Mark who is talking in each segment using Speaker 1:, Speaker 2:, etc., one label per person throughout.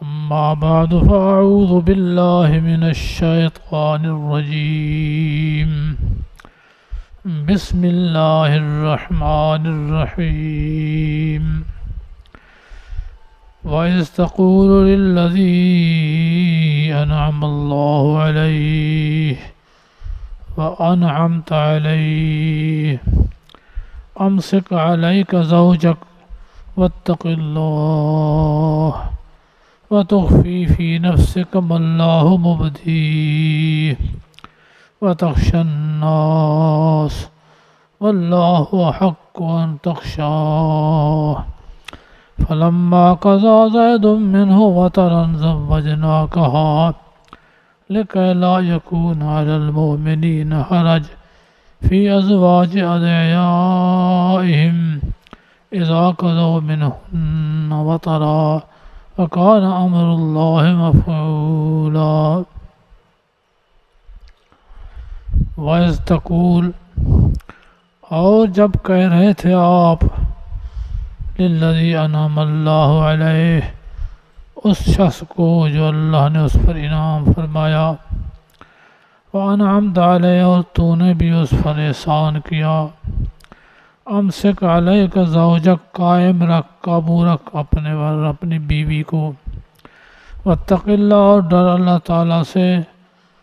Speaker 1: أما بعد فأعوذ بالله من الشيطان الرجيم. بسم الله الرحمن الرحيم. وإذ تقول للذي أنعم الله عليه وأنعمت عليه أمسك عليك زوجك واتق الله وتخفي في نفسك ما الله مبديه وتخشى الناس والله أحق أن تخشاه فلما قضى زيد منه وطرا زوجناكها لكي لا يكون على المؤمنين حرج في أزواج أدعيائهم إذا قضوا منهن وطرا وكان أمر الله مفعولا. وَإِذْ تَقُولُ، اور جب کہہ رہے تھے آپ، لِلَّذِي أَنْعَمَ اللَّهُ عَلَيْهِ، اس شخص کو جو اللہ نے اس پر انعام فرمایا، وَأَنْعَمْتَ عَلَيْهِ، اور تو نے بھی اس پر احسان کیا، امسک علیک زوجک، قائم رکھ، قابو رکھ اپنی بیوی کو، واتق اللہ، اور ڈر اللہ تعالیٰ سے،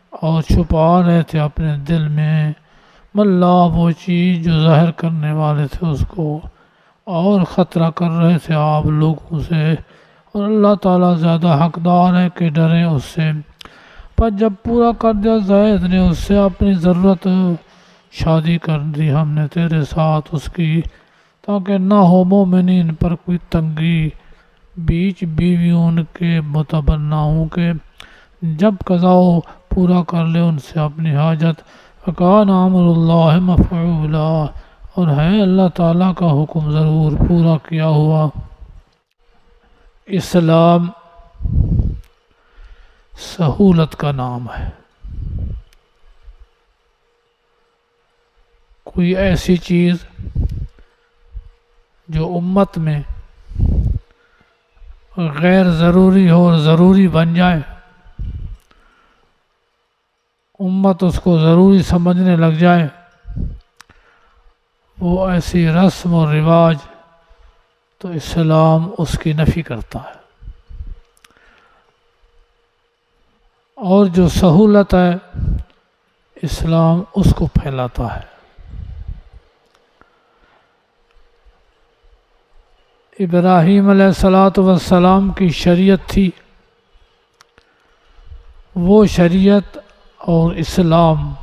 Speaker 1: اور چھپا رہے تھے اپنے دل میں ملا، وہ چیز جو ظاہر کرنے والے تھے اس کو، اور خطرہ کر رہے تھے آپ لوگوں سے، اور اللہ تعالیٰ زیادہ حقدار ہے کہ ڈریں اس سے۔ پر جب پورا کر دیا زید نے اس سے اپنی ضرورت، شادی کر دی ہم نے تیرے ساتھ اس کی، تاکہ نہ ہو مومنین پر کوئی تنگی بیچ بیویوں کے متبناؤں کے، جب قضاؤ پورا کر لے ان سے اپنی حاجت، وَكَانَ أَمْرُ اللَّهِ مَفْعُولًا، اور ہے اللہ تعالیٰ کا حکم ضرور پورا کیا ہوا۔ اسلام سہولت کا نام ہے۔ کوئی ایسی چیز جو امت میں غیر ضروری ہو اور ضروری بن جائے، امت اس کو ضروری سمجھنے لگ جائے، وہ ایسی رسم و رواج، تو اسلام اس کی نفی کرتا ہے۔ اور جو سہولت ہے، اسلام اس کو پھیلاتا ہے۔ ابراہیم علیہ السلام کی شریعت تھی، وہ شریعت اور اسلام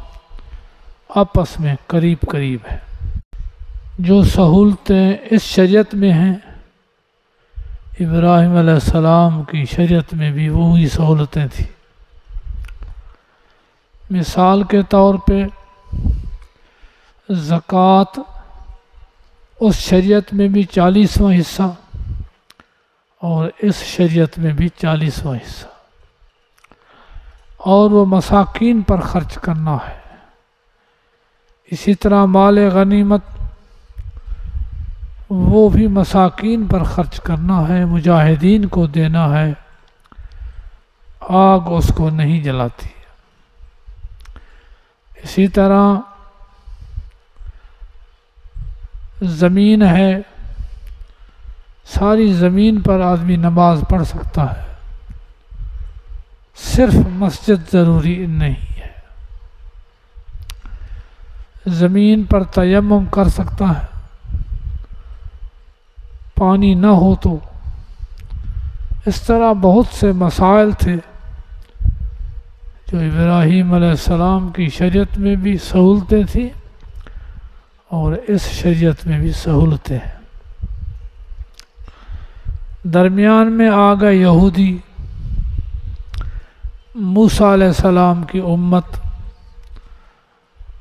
Speaker 1: آپس میں قریب قریب ہے۔ جو سہولتیں اس شریعت میں ہیں، ابراہیم علیہ السلام کی شریعت میں بھی وہی سہولتیں تھیں۔ مثال کے طور پہ زکوٰۃ اس شریعت میں بھی 40واں حصہ، اور اس شریعت میں بھی 40واں حصہ، اور وہ مساکین پر خرچ کرنا ہے۔ اسی طرح مال غنیمت وہ بھی مساکین پر خرچ کرنا ہے، مجاہدین کو دینا ہے، آگ اس کو نہیں جلاتی۔ اسی طرح زمین ہے، ساری زمین پر آدمی نماز پڑھ سکتا ہے، صرف مسجد ضروری نہیں ہے۔ زمین پر تیمم کر سکتا ہے، پانی نہ ہو تو۔ اس طرح بہت سے مسائل تھے جو ابراہیم علیہ السلام کی شریعت میں بھی سہولتیں تھیں، اور اس شریعت میں بھی سہولتیں ہیں۔ درمیان میں آ گئے یہودی، موسیٰ علیہ السلام کی امت،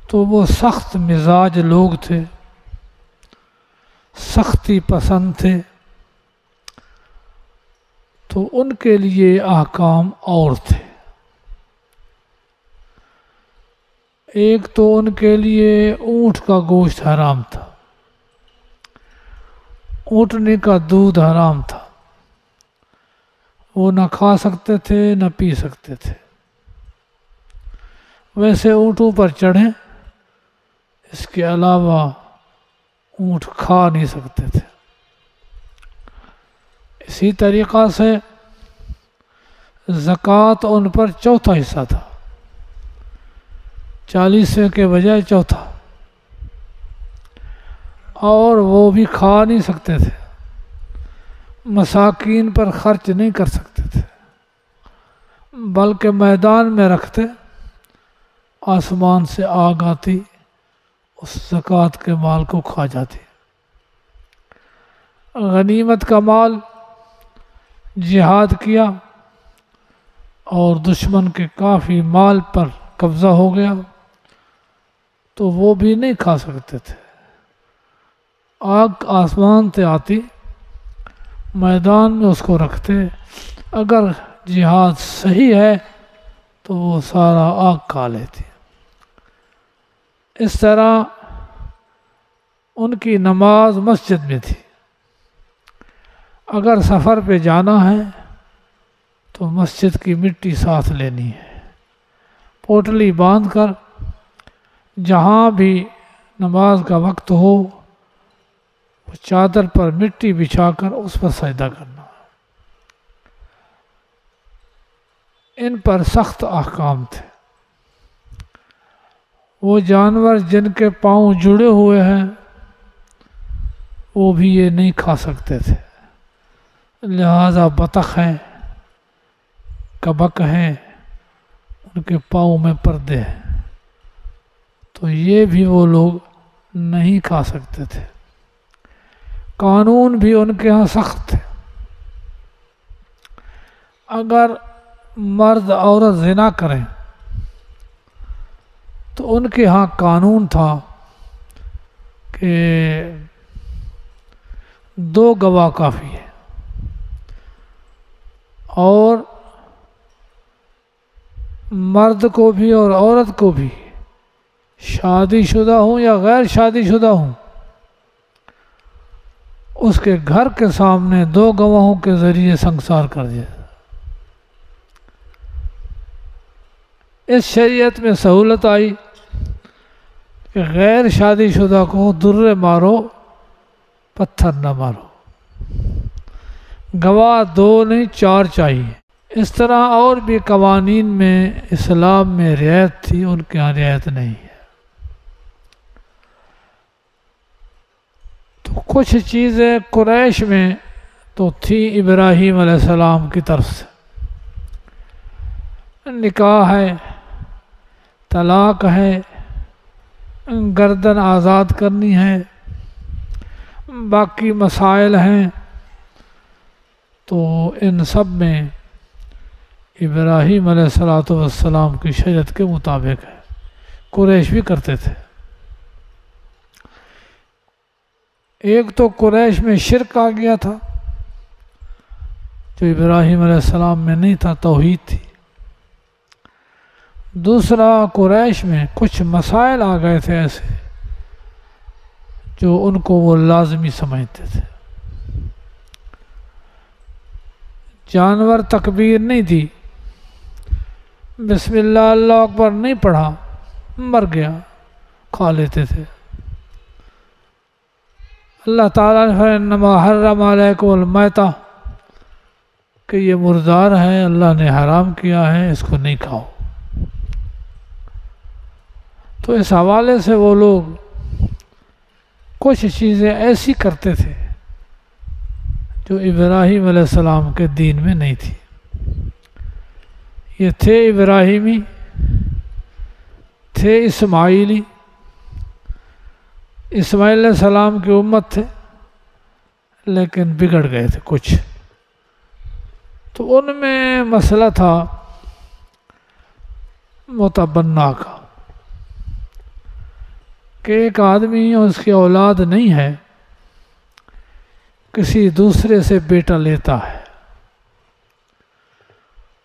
Speaker 1: تو وہ سخت مزاج لوگ تھے، سختی پسند تھے، تو ان کے لیے احکام اور تھے۔ ایک تو ان کے لیے اونٹ کا گوشت حرام تھا، اونٹنی کا دودھ حرام تھا، وہ نہ کھا سکتے تھے نہ پی سکتے تھے. ویسے اونٹوں پر چڑھیں، اس کے علاوہ اونٹ کھا نہیں سکتے تھے. اسی طریقہ سے زکوٰۃ ان پر چوتھا حصہ تھا، 40 کے بجائے چوتھا، اور وہ بھی کھا نہیں سکتے تھے، مساکین پر خرچ نہیں کر سکتے تھے، بلکہ میدان میں رکھتے، آسمان سے آگ آتی، اس زکوٰۃ کے مال کو کھا جاتی. غنیمت کا مال جہاد کیا اور دشمن کے کافی مال پر قبضہ ہو گیا تو وہ بھی نہیں کھا سکتے تھے. آگ آسمان سے آتی، میدان میں اس کو رکھتے، اگر جہاد صحیح ہے تو وہ سارا آگ کھا لیتی. اس طرح ان کی نماز مسجد میں تھی. اگر سفر پہ جانا ہے تو مسجد کی مٹی ساتھ لینی ہے، پوٹلی باندھ کر جہاں بھی نماز کا وقت ہو وہ چادر پر مٹی بچھا کر اس پر سجدہ کرنا. ان پر سخت احکام تھے. وہ جانور جن کے پاؤں جڑے ہوئے ہیں وہ بھی یہ نہیں کھا سکتے تھے، لہذا بطخ ہیں، کبک ہیں، ان کے پاؤں میں پردے ہیں، تو یہ بھی وہ لوگ نہیں کھا سکتے تھے. قانون بھی ان کے ہاں سخت تھے. اگر مرد عورت زنا کریں تو ان کے ہاں قانون تھا کہ 2 گواہ کافی ہے، اور مرد کو بھی اور عورت کو بھی، شادی شدہ ہوں یا غیر شادی شدہ ہوں، اس کے گھر کے سامنے 2 گواہوں کے ذریعے سنگسار کر دیا. اس شریعت میں سہولت آئی کہ غیر شادی شدہ کو درے مارو، پتھر نہ مارو، گواہ 2 نہیں 4 چاہیے. اس طرح اور بھی قوانین میں اسلام میں رعایت تھی، ان کے یہاں رعایت نہیں ہے. تو کچھ چیزیں قریش میں تو تھی ابراہیم علیہ السلام کی طرف سے، نکاح ہے، طلاق ہے، گردن آزاد کرنی ہے، باقی مسائل ہیں. تو ان سب میں ابراہیم علیہ السلام کی شریعت کے مطابق ہے. قریش بھی کرتے تھے. ایک تو قریش میں شرک آ گیا تھا جو ابراہیم علیہ السلام میں نہیں تھا، توحید تھی. دوسرا قریش میں کچھ مسائل آ گئے تھے ایسے جو ان کو وہ لازمی سمجھتے تھے. جانور تکبیر نہیں دی، بسم اللہ اللہ اکبر نہیں پڑھا، مر گیا، کھا لیتے تھے. اللہ تعالیٰ نے فرمایا انما حرم علیکم المیتہ، کہ یہ مردار ہے، اللہ نے حرام کیا ہے، اس کو نہیں کھاؤ. تو اس حوالے سے وہ لوگ کچھ چیزیں ایسی کرتے تھے جو ابراہیم علیہ السلام کے دین میں نہیں تھی. یہ تھے ابراہیمی، تھے اسماعیلی، اسماعیل علیہ السلام کی امت تھے لیکن بگڑ گئے تھے کچھ. تو ان میں مسئلہ تھا متبنہ کا، کہ ایک آدمی اور اس کی اولاد نہیں ہے، کسی دوسرے سے بیٹا لیتا ہے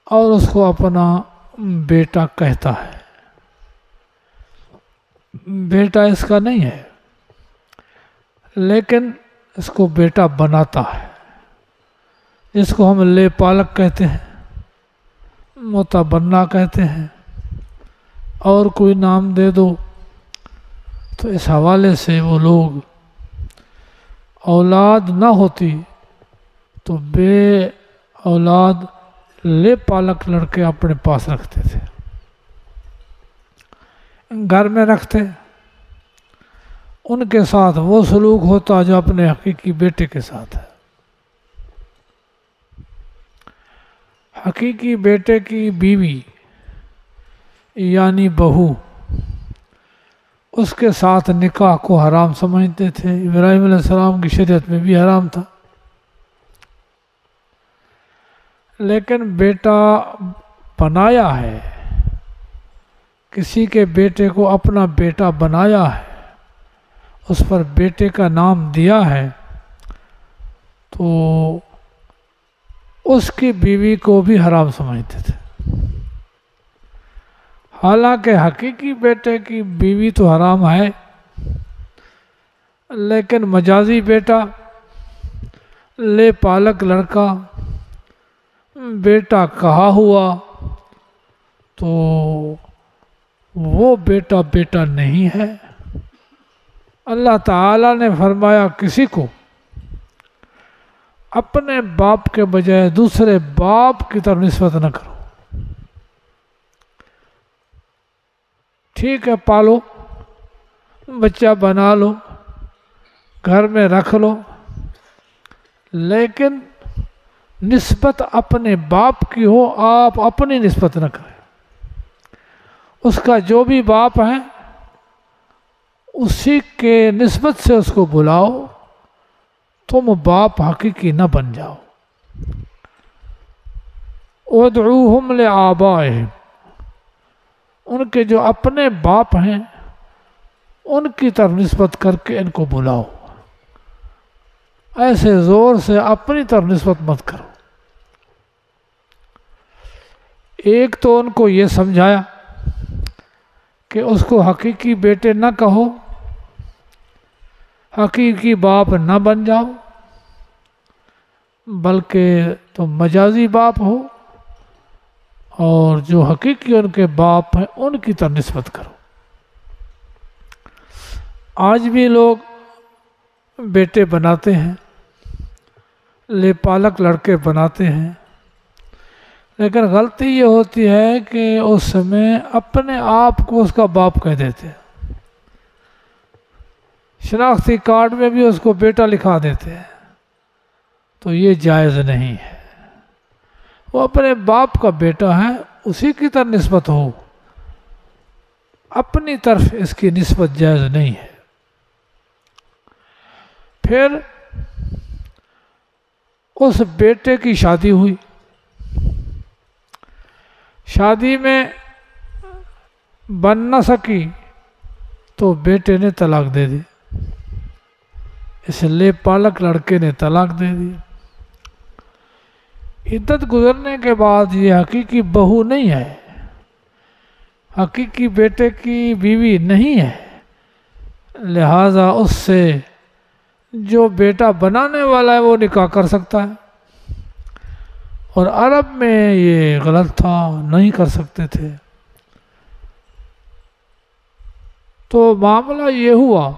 Speaker 1: اور اس کو اپنا بیٹا کہتا ہے. بیٹا اس کا نہیں ہے لیکن اس کو بیٹا بناتا ہے. جس کو ہم لے پالک کہتے ہیں، متبنہ کہتے ہیں، اور کوئی نام دے دو، تو اس حوالے سے وہ لوگ اولاد نہ ہوتی تو بے اولاد لے پالک لڑکے اپنے پاس رکھتے تھے، گھر میں رکھتے، ان کے ساتھ وہ سلوک ہوتا جو اپنے حقیقی بیٹے کے ساتھ ہے۔ حقیقی بیٹے کی بیوی یعنی بہو، اس کے ساتھ نکاح کو حرام سمجھتے تھے۔ ابراہیم علیہ السلام کی شریعت میں بھی حرام تھا، لیکن بیٹا بنایا ہے، کسی کے بیٹے کو اپنا بیٹا بنایا ہے، اس پر بیٹے کا نام دیا ہے، تو اس کی بیوی کو بھی حرام سمجھتے تھے۔ حالانکہ حقیقی بیٹے کی بیوی تو حرام ہے، لیکن مجازی بیٹا، لے پالک لڑکا، بیٹا کہا ہوا، تو وہ بیٹا بیٹا نہیں ہے۔ اللہ تعالیٰ نے فرمایا کسی کو اپنے باپ کے بجائے دوسرے باپ کی طرف نسبت نہ کرو۔ ٹھیک ہے، پالو، بچہ بنا لو، گھر میں رکھ لو، لیکن نسبت اپنے باپ کی ہو، آپ اپنی نسبت نہ کریں۔ اس کا جو بھی باپ ہے اسی کے نسبت سے اس کو بلاؤ، تم باپ حقیقی نہ بن جاؤ۔ ادعوہم لآبائہم، ان کے جو اپنے باپ ہیں ان کی طرف نسبت کر کے ان کو بلاؤ، ایسے زور سے اپنی طرف نسبت مت کرو۔ ایک تو ان کو یہ سمجھایا کہ اس کو حقیقی بیٹے نہ کہو، حقیقی باپ نہ بن جاؤ، بلکہ تم مجازی باپ ہو، اور جو حقیقی ان کے باپ ہیں ان کی طرف نسبت کرو۔ آج بھی لوگ بیٹے بناتے ہیں، لے پالک لڑکے بناتے ہیں، لیکن غلطی یہ ہوتی ہے کہ اس میں اپنے آپ کو اس کا باپ کہہ دیتے ہیں، شناختی کارڈ میں بھی اس کو بیٹا لکھا دیتے ہیں، تو یہ جائز نہیں ہے۔ وہ اپنے باپ کا بیٹا ہے، اسی کی طرف نسبت ہو، اپنی طرف اس کی نسبت جائز نہیں ہے۔ پھر اس بیٹے کی شادی ہوئی، شادی میں بن نہ سکی تو بیٹے نے طلاق دے دی، اس لے پالک لڑکے نے طلاق دے دی۔ عدت گزرنے کے بعد یہ حقیقی بہو نہیں ہے، حقیقی بیٹے کی بیوی نہیں ہے، لہذا اس سے جو بیٹا بنانے والا ہے وہ نکاح کر سکتا ہے، اور عرب میں یہ غلط تھا، نہیں کر سکتے تھے۔ تو معاملہ یہ ہوا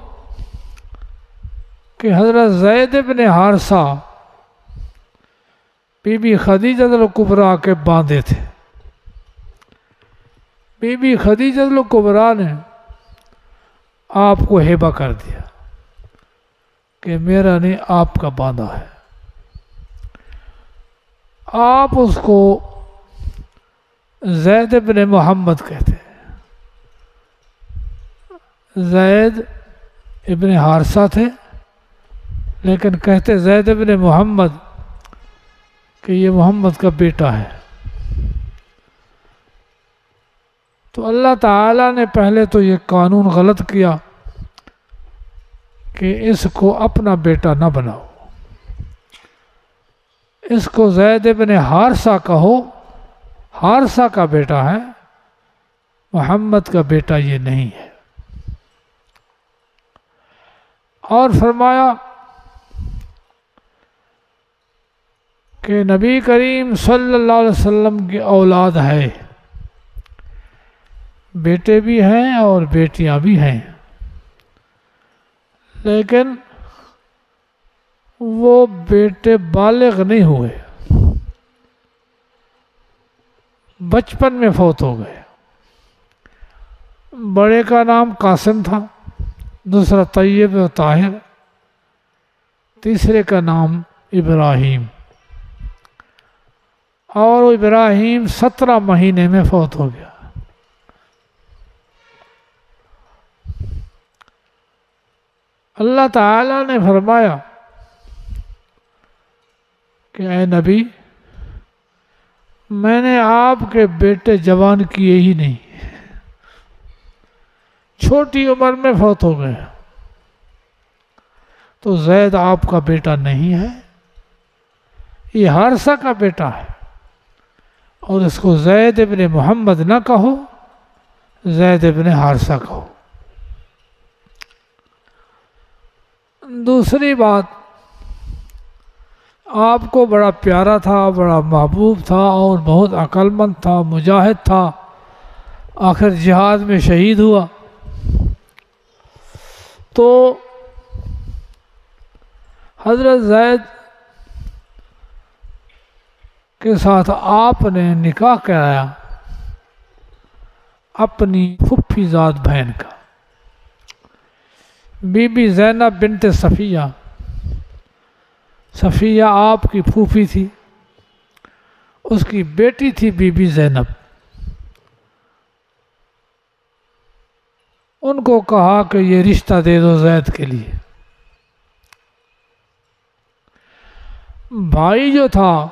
Speaker 1: کہ حضرت زید بن حارثہ بی بی خدیجہ الکبریٰ کے باندھے تھے۔ بی بی خدیجہ الکبریٰ نے آپ کو ہیبہ کر دیا کہ میرا نہیں، آپ کا باندھا ہے۔ آپ اس کو زید بن محمد کہتے ہیں۔ زید ابن حارثہ تھے، لیکن کہتے زید بن محمد کہ یہ محمد کا بیٹا ہے۔ تو اللہ تعالیٰ نے پہلے تو یہ قانون غلط کیا کہ اس کو اپنا بیٹا نہ بناؤ، اس کو زید بن حارثہ کہو، حارثہ کا بیٹا ہے، محمد کا بیٹا یہ نہیں ہے۔ اور فرمایا کہ نبی کریم صلی اللہ علیہ وسلم کی اولاد ہے، بیٹے بھی ہیں اور بیٹیاں بھی ہیں، لیکن وہ بیٹے بالغ نہیں ہوئے، بچپن میں فوت ہو گئے۔ بڑے کا نام قاسم تھا، دوسرا طیب و طاہر، تیسرے کا نام ابراہیم، اور ابراہیم 17 مہینے میں فوت ہو گیا۔ اللہ تعالیٰ نے فرمایا کہ اے نبی، میں نے آپ کے بیٹے جوان کیے ہی نہیں، چھوٹی عمر میں فوت ہو گئے، تو زید آپ کا بیٹا نہیں ہے، یہ حارثہ کا بیٹا ہے، اور اس کو زید ابن محمد نہ کہو، زید ابن حارثہ کہو۔ دوسری بات، آپ کو بڑا پیارا تھا، بڑا محبوب تھا، اور بہت عقل مند تھا، مجاہد تھا، آخر جہاد میں شہید ہوا، تو حضرت زید کے ساتھ آپ نے نکاح کرایا اپنی پھوپھی زاد بہن کا، بی بی زینب بنت صفیہ۔ صفیہ آپ کی پھوپھی تھی، اس کی بیٹی تھی بی بی زینب۔ ان کو کہا کہ یہ رشتہ دے دو زید کے لیے۔ بھائی جو تھا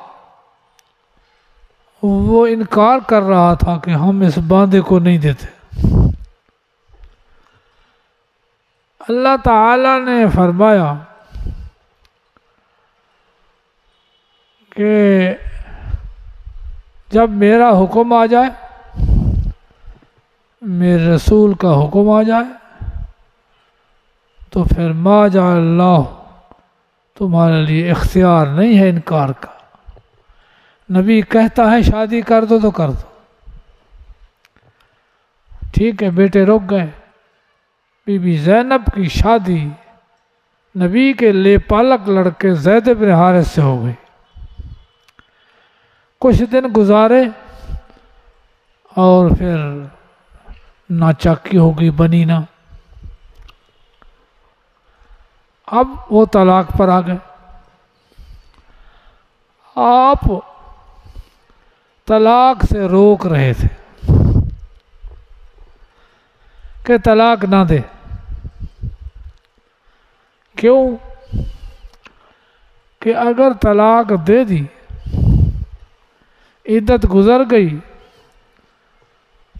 Speaker 1: وہ انکار کر رہا تھا کہ ہم اس باندے کو نہیں دیتے۔ اللہ تعالیٰ نے فرمایا کہ جب میرا حکم آ جائے، میرے رسول کا حکم آ جائے، تو پھر ما جعل اللہ، تمہارے لیے اختیار نہیں ہے انکار کا۔ نبی کہتا ہے شادی کر دو تو کر دو۔ ٹھیک ہے، بیٹے رک گئے۔ بی بی زینب کی شادی نبی کے لے پالک لڑکے زید بن حارث سے ہو گئی۔ کچھ دن گزارے اور پھر ناچاکی ہو گئی، بنی نہ۔ اب وہ طلاق پر آ گئے۔ آپ طلاق سے روک رہے تھے کہ طلاق نہ دے۔ کیوں؟ کہ اگر طلاق دے دی، عدت گزر گئی،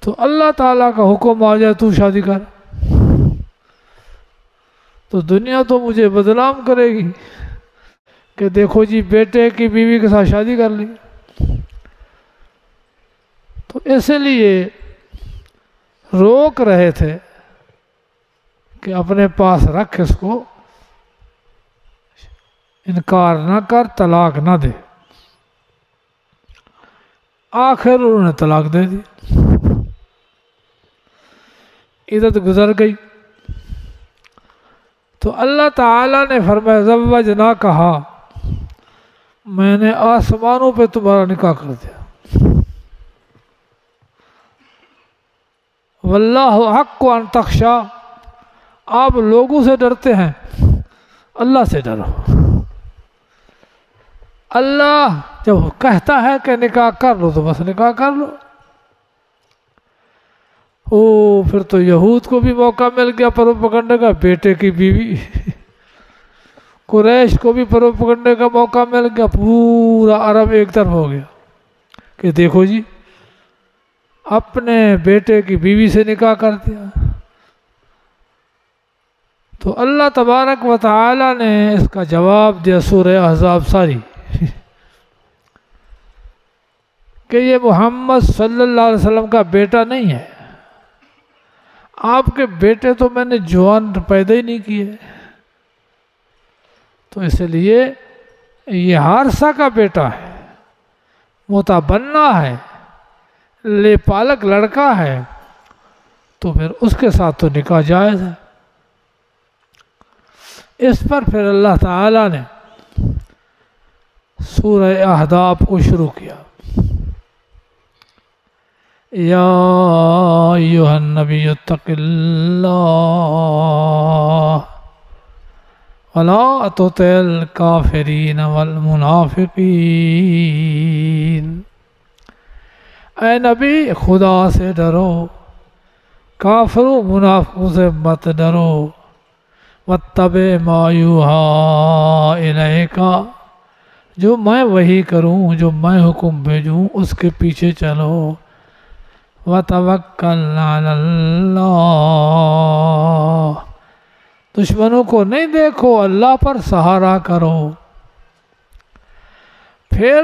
Speaker 1: تو اللہ تعالیٰ کا حکم آ جائے تو شادی کر، تو دنیا تو مجھے بدنام کرے گی کہ دیکھو جی بیٹے کی بیوی کے ساتھ شادی کر لی۔ تو اس لیے روک رہے تھے کہ اپنے پاس رکھ، اس کو انکار نہ کر، طلاق نہ دے۔ آخر انہوں نے طلاق دے دی، عدت گزر گئی، تو اللہ تعالیٰ نے فرمایا زوجنا، کہا میں نے آسمانوں پہ تمہارا نکاح کر دیا۔ واللہ حق ان تخشا، آپ لوگوں سے ڈرتے ہیں، اللہ سے ڈرو۔ اللہ جب کہتا ہے کہ نکاح کر لو تو بس نکاح کر لو۔ پھر تو یہود کو بھی موقع مل گیا پروپگنڈے کا، بیٹے کی بیوی۔ قریش کو بھی پروپگنڈے کا موقع مل گیا، پورا عرب ایک طرف ہو گیا کہ دیکھو جی اپنے بیٹے کی بیوی سے نکاح کر دیا۔ تو اللہ تبارک و تعالی نے اس کا جواب دیا سورہ احزاب ساری کہ یہ محمد صلی اللہ علیہ وسلم کا بیٹا نہیں ہے، آپ کے بیٹے تو میں نے جوان پیدا ہی نہیں کیے، تو اس لیے یہ حارثہ کا بیٹا ہے، متبنہ ہے، لے پالک لڑکا ہے، تو پھر اس کے ساتھ تو نکاح جائز ہے۔ اس پر پھر اللہ تعالیٰ نے سورہ احزاب کو شروع کیا، یا ایھا النبی اتق اللہ ولا تطع الکافرین والمنافقین، اے نبی خدا سے ڈرو، کافروں منافقوں سے مت ڈرو، واتبع ما یوحی الیک، جو میں وحی کروں، جو میں حکم بھیجوں اس کے پیچھے چلو، وتوکل علی اللہ، دشمنوں کو نہیں دیکھو، اللہ پر سہارا کرو۔ پھر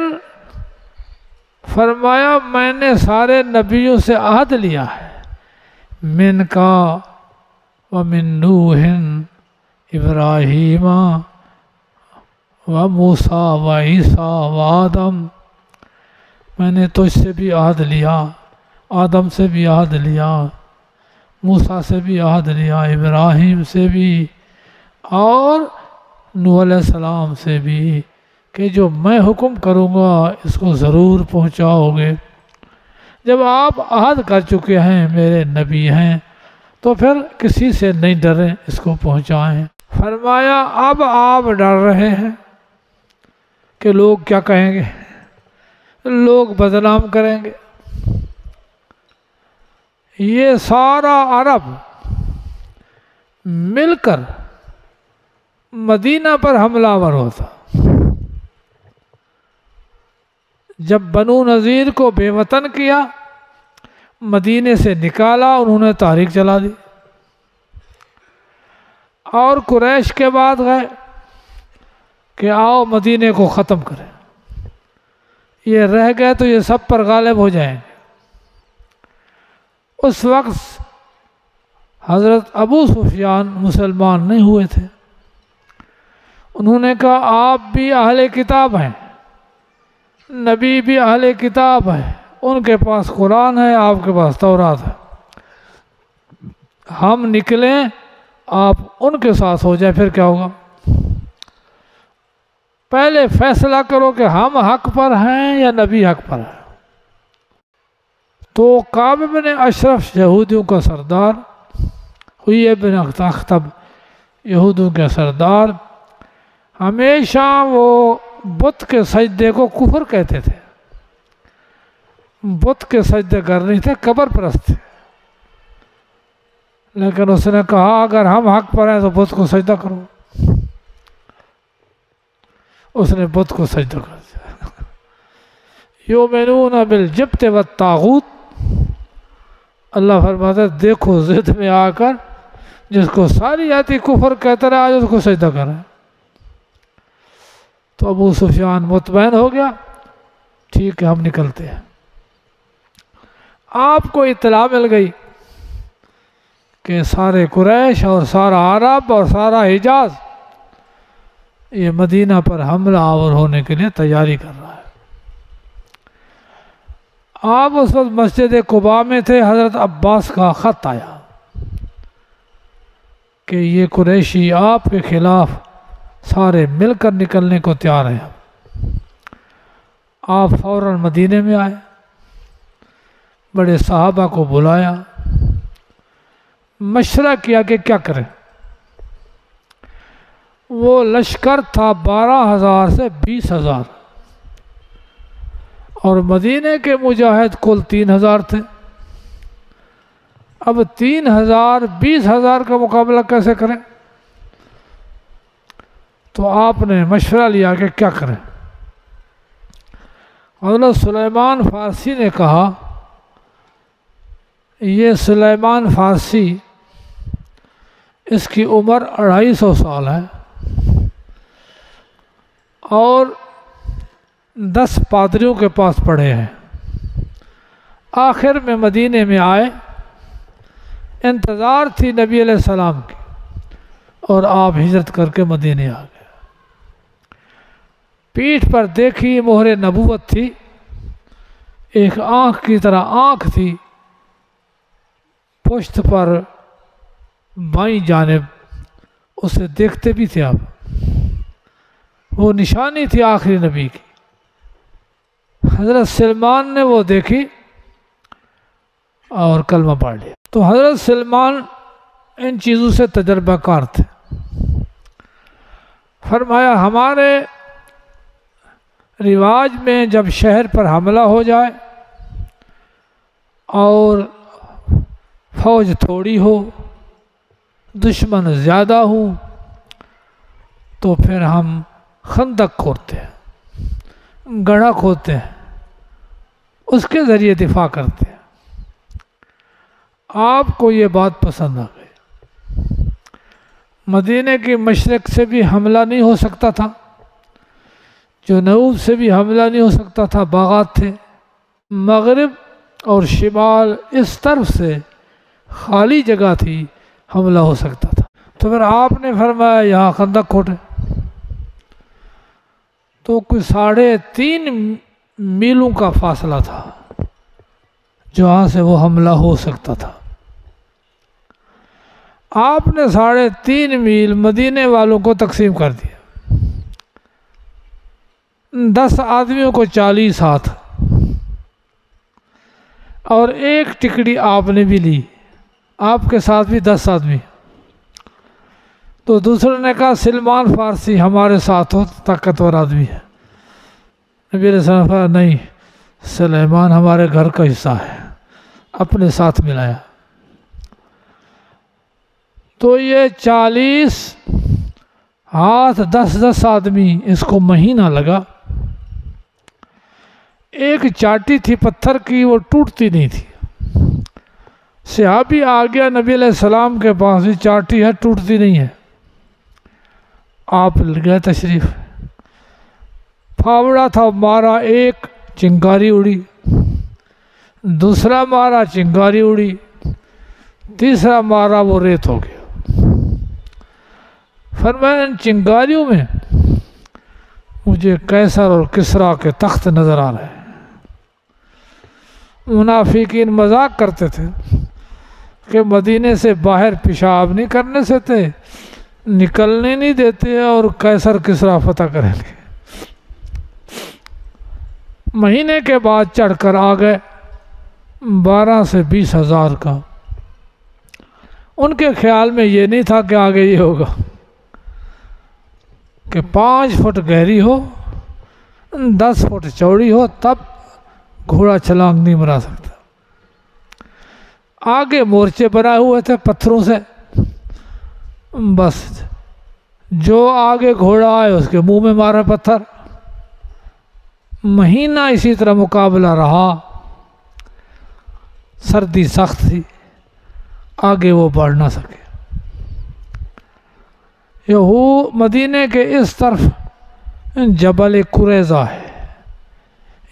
Speaker 1: فرمایا میں نے سارے نبیوں سے عہد لیا ہے، من کا ومن نوح ابراہیم وموسیٰ وعیسیٰ وآدم، میں نے تجھ سے بھی عہد لیا، آدم سے بھی عہد لیا، موسیٰ سے بھی عہد لیا، ابراہیم سے بھی اور نوح علیہ السلام سے بھی، کہ جو میں حکم کروں گا اس کو ضرور پہنچاؤ گے۔ جب آپ عہد کر چکے ہیں، میرے نبی ہیں، تو پھر کسی سے نہیں ڈریں، اس کو پہنچائیں۔ فرمایا اب آپ ڈر رہے ہیں کہ لوگ کیا کہیں گے، لوگ بدنام کریں گے۔ یہ سارا عرب مل کر مدینہ پر حملہ آور ہوتا، جب بنو نذیر کو بے وطن کیا، مدینے سے نکالا، انہوں نے تحریک چلا دی، اور قریش کے بعد گئے کہ آؤ مدینے کو ختم کریں، یہ رہ گئے تو یہ سب پر غالب ہو جائیں گے۔ اس وقت حضرت ابو سفیان مسلمان نہیں ہوئے تھے، انہوں نے کہا آپ بھی اہل کتاب ہیں، نبی بھی اہل کتاب ہے، ان کے پاس قرآن ہے، آپ کے پاس تورات ہے، ہم نکلیں آپ ان کے ساتھ ہو جائے، پھر کیا ہوگا؟ پہلے فیصلہ کرو کہ ہم حق پر ہیں یا نبی حق پر ہے۔ تو کعب بن اشرف یہودیوں کا سردار، حیی بن اخطب یہودیوں کا سردار، ہمیشہ وہ بت کے سجدے کو کفر کہتے تھے، بت کے سجدے کرنے تھے، قبر پرست تھے، لیکن اس نے کہا اگر ہم حق پر ہیں تو بت کو سجدہ کرو، اس نے بت کو سجدہ کر دیا۔ یؤمنون بالجبت والطاغوت، اللہ فرماتا ہے دیکھو ضد میں آ کر جس کو ساری آتی کفر کہتا رہا، آج اس کو سجدہ کر رہا ہے۔ تو ابو سفیان مطمئن ہو گیا، ٹھیک ہے ہم نکلتے ہیں۔ آپ کو اطلاع مل گئی کہ سارے قریش اور سارا عرب اور سارا حجاز یہ مدینہ پر حملہ آور ہونے کے لیے تیاری کر رہا ہے۔ آپ اس وقت مسجد قباء میں تھے، حضرت عباس کا خط آیا کہ یہ قریشی آپ کے خلاف سارے مل کر نکلنے کو تیار ہیں۔ آپ فوراً مدینے میں آئے، بڑے صحابہ کو بلایا، مشورہ کیا کہ کیا کریں۔ وہ لشکر تھا 12,000 سے 20,000، اور مدینے کے مجاہد کل 3,000 تھے۔ اب 3,000 20,000 کا مقابلہ کیسے کریں؟ تو آپ نے مشورہ لیا کہ کیا کریں۔ حضرت سلیمان فارسی نے کہا، یہ سلیمان فارسی اس کی عمر 250 سال ہے، اور 10 پادریوں کے پاس پڑھے ہیں، آخر میں مدینے میں آئے، انتظار تھی نبی علیہ السلام کی، اور آپ ہجرت کر کے مدینے آ گئے۔ پیٹھ پر دیکھی مہر نبوت تھی، ایک آنکھ کی طرح آنکھ تھی، پشت پر بائیں جانب اسے دیکھتے بھی تھے آپ، وہ نشانی تھی آخری نبی کی۔ حضرت سلمان نے وہ دیکھی اور کلمہ پڑھ لیا۔ تو حضرت سلمان ان چیزوں سے تجربہ کار تھے۔ فرمایا ہمارے رواج میں جب شہر پر حملہ ہو جائے اور فوج تھوڑی ہو، دشمن زیادہ ہوں، تو پھر ہم خندق کھودتے ہیں، گڑھا کھودتے ہیں، اس کے ذریعے دفاع کرتے ہیں۔ آپ کو یہ بات پسند آ گئی۔ مدینے کی مشرق سے بھی حملہ نہیں ہو سکتا تھا، جنوب سے بھی حملہ نہیں ہو سکتا تھا، باغات تھے، مغرب اور شمال اس طرف سے خالی جگہ تھی، حملہ ہو سکتا تھا۔ تو پھر آپ نے فرمایا یہاں خندق کھودیں۔ تو کوئی 3.5 میلوں کا فاصلہ تھا جہاں سے وہ حملہ ہو سکتا تھا۔ آپ نے 3.5 میل مدینے والوں کو تقسیم کر دیا، 10 آدمیوں کو 40 ہاتھ، اور ایک ٹکڑی آپ نے بھی لی، آپ کے ساتھ بھی 10 آدمی۔ تو دوسرے نے کہا سلمان فارسی ہمارے ساتھ ہو، طاقتور آدمی ہے۔ نبی علیہ السلام نے کہا نہیں، سلیمان ہمارے گھر کا حصہ ہے، اپنے ساتھ ملایا۔ تو یہ 40 ہاتھ 10 آدمی، اس کو مہینہ لگا۔ ایک چاٹی تھی پتھر کی، وہ ٹوٹتی نہیں تھی۔ صحابی آ گیا نبی علیہ السلام کے پاس، یہ چاٹی ہے ٹوٹتی نہیں ہے۔ آپ گئے تشریف، پھاوڑا تھا، مارا، ایک چنگاری اڑی، دوسرا مارا چنگاری اڑی، تیسرا مارا وہ ریت ہو گیا۔ فرمایا ان چنگاریوں میں مجھے قیصر اور کسریٰ کے تخت نظر آ رہے ہیں۔ منافقین مذاق کرتے تھے کہ مدینے سے باہر پیشاب نہیں کرنے سے تھے، نکلنے نہیں دیتے، اور قیصر کسریٰ فتح کریں گے۔ مہینے کے بعد چڑھ کر آ گئے 12 سے 20 ہزار کا۔ ان کے خیال میں یہ نہیں تھا کہ آگے یہ ہوگا کہ 5 فٹ گہری ہو، 10 فٹ چوڑی ہو، تب گھوڑا چھلانگ نہیں مارا سکتا۔ آگے مورچے بنائے ہوئے تھے پتھروں سے، بس جو آگے گھوڑا آئے اس کے منہ میں مارے پتھر۔ مہینہ اسی طرح مقابلہ رہا، سردی سخت تھی، آگے وہ بڑھ نہ سکے۔ مدینے کے اس طرف جبل قریظہ ہے،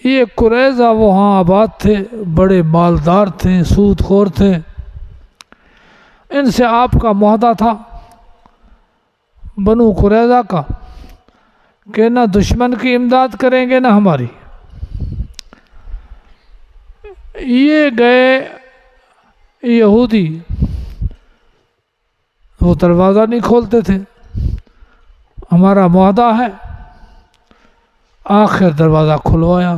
Speaker 1: یہ قریظہ وہاں آباد تھے، بڑے مالدار تھے، سود خور تھے۔ ان سے آپ کا معاہدہ تھا بنو قریظہ کا کہ نہ دشمن کی امداد کریں گے نہ ہماری۔ یہ گئے یہودی، وہ دروازہ نہیں کھولتے تھے، ہمارا معاہدہ ہے۔ آخر دروازہ کھلوایا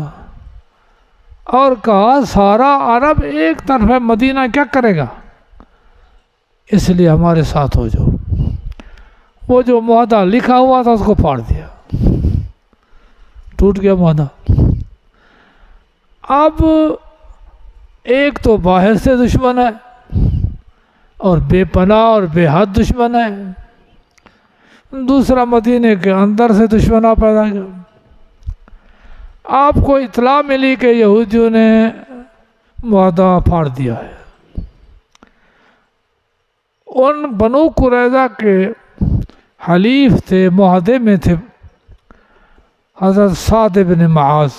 Speaker 1: اور کہا سارا عرب ایک طرف ہے، مدینہ کیا کرے گا، اس لیے ہمارے ساتھ ہو جاؤ۔ وہ جو معاہدہ لکھا ہوا تھا اس کو پھاڑ دیا، ٹوٹ گیا معاہدہ۔ اب ایک تو باہر سے دشمن ہے اور بے پناہ اور بے حد دشمن ہے، دوسرا مدینے کے اندر سے دشمن پیدا کیا۔ آپ کو اطلاع ملی کہ یہودیوں نے معاہدہ پھاڑ دیا ہے۔ ان بنو قریظہ کے حلیف تھے، معاہدے میں تھے حضرت سعد بن معاذ۔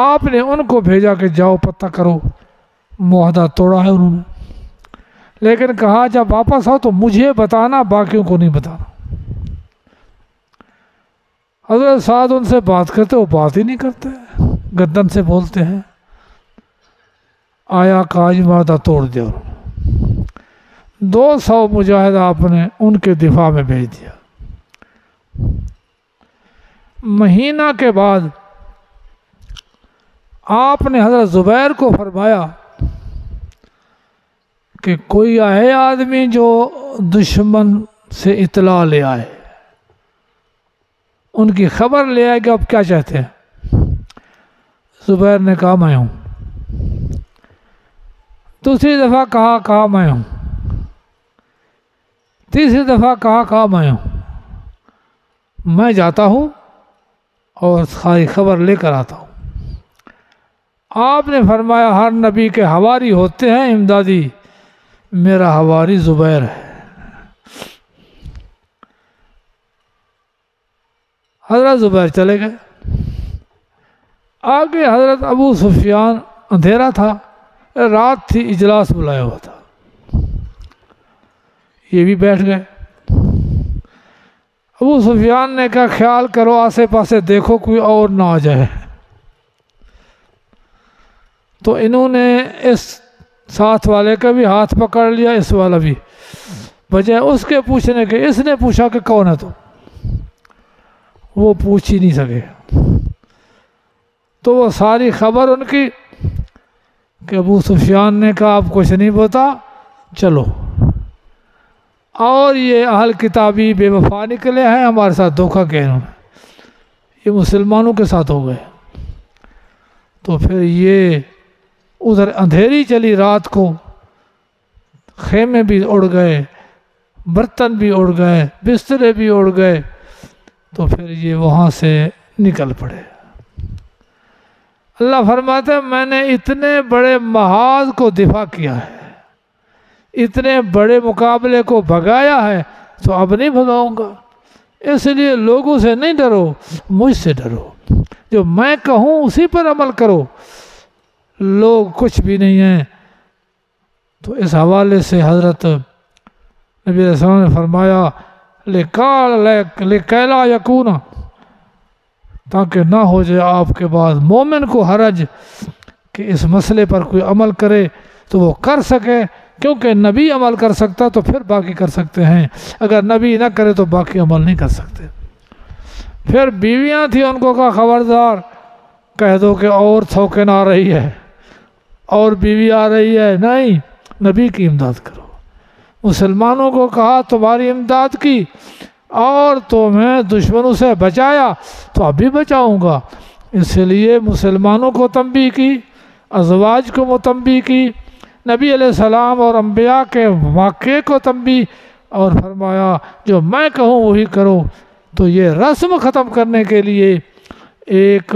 Speaker 1: آپ نے ان کو بھیجا کہ جاؤ پتہ کرو، معاہدہ توڑا ہے انہوں نے، لیکن کہا جب واپس آؤ تو مجھے بتانا، باقیوں کو نہیں بتانا۔ حضرت سعد ان سے بات کرتے، وہ بات ہی نہیں کرتے، گردن سے بولتے ہیں۔ آیا کاج مادہ توڑ دیا، 200 مجاہد آپ نے ان کے دفاع میں بھیج دیا۔ مہینہ کے بعد آپ نے حضرت زبیر کو فرمایا کہ کوئی آئے آدمی جو دشمن سے اطلاع لے آئے، ان کی خبر لے آئے کہ آپ کیا چاہتے ہیں۔ زبیر نے کہا میں ہوں۔ دوسری دفعہ کہا میں ہوں۔ تیسری دفعہ کہا میں ہوں۔ میں جاتا ہوں اور ساری خبر لے کر آتا ہوں۔ آپ نے فرمایا ہر نبی کے حواری ہوتے ہیں امدادی، میرا حواری زبیر ہے۔ حضرت زبیر چلے گئے۔ آگے حضرت ابو سفیان، اندھیرا تھا، رات تھی، اجلاس بلایا ہوا تھا، یہ بھی بیٹھ گئے۔ ابو سفیان نے کہا خیال کرو آسے پاسے دیکھو کوئی اور نہ آ جائے۔ تو انہوں نے اس ساتھ والے کا بھی ہاتھ پکڑ لیا، اس والا بھی، بجائے اس کے پوچھنے کے اس نے پوچھا کہ کون ہے تو وہ پوچھ ہی نہیں سکے۔ تو وہ ساری خبر ان کی کہ ابو سفیان نے کہا آپ کچھ نہیں بتا، چلو، اور یہ اہل کتابی بے وفا نکلے ہیں، ہمارے ساتھ دھوکہ کیا انہوں نے، یہ مسلمانوں کے ساتھ ہو گئے۔ تو پھر یہ ادھر اندھیری چلی رات کو، خیمے بھی اڑ گئے، برتن بھی اڑ گئے، بسترے بھی اڑ گئے، تو پھر یہ وہاں سے نکل پڑے۔ اللہ فرماتے ہیں میں نے اتنے بڑے محاذ کو دفاع کیا ہے، اتنے بڑے مقابلے کو بھگایا ہے، تو اب نہیں بھگاؤں گا۔ اس لیے لوگوں سے نہیں ڈرو، مجھ سے ڈرو، جو میں کہوں اسی پر عمل کرو، لوگ کچھ بھی نہیں ہیں۔ تو اس حوالے سے حضرت نبی علیہ السلام نے فرمایا لِكَيْلَا يَكُونَ، تاکہ نہ ہو جائے آپ کے بعد مومن کو حرج کہ اس مسئلے پر کوئی عمل کرے تو وہ کر سکے، کیونکہ نبی عمل کر سکتا تو پھر باقی کر سکتے ہیں، اگر نبی نہ کرے تو باقی عمل نہیں کر سکتے۔ پھر بیویاں تھیں، ان کو کہا خبردار کہہ دو کہ اور تھوکن آ رہی ہے اور بیوی آ رہی ہے، نہیں، نبی کی امداد کرو۔ مسلمانوں کو کہا تمہاری امداد کی اور تمہیں دشمنوں سے بچایا تو اب بھی بچاؤں گا، اس لیے مسلمانوں کو تنبیہ کی، ازواج کو تنبیہ کی، نبی علیہ السلام اور انبیاء کے واقعے کو تنبیہ، اور فرمایا جو میں کہوں وہی کرو۔ تو یہ رسم ختم کرنے کے لیے، ایک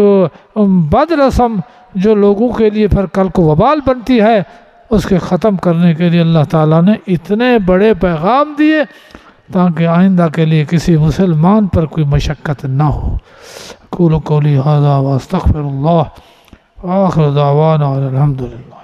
Speaker 1: بد رسم جو لوگوں کے لیے پھر کل کو وبال بنتی ہے، اس کے ختم کرنے کے لیے اللہ تعالیٰ نے اتنے بڑے پیغام دیے تاکہ آئندہ کے لیے کسی مسلمان پر کوئی مشقت نہ ہو۔ اقول قولی ھذا واستغفر اللہ، وآخر دعوانا الحمدللہ۔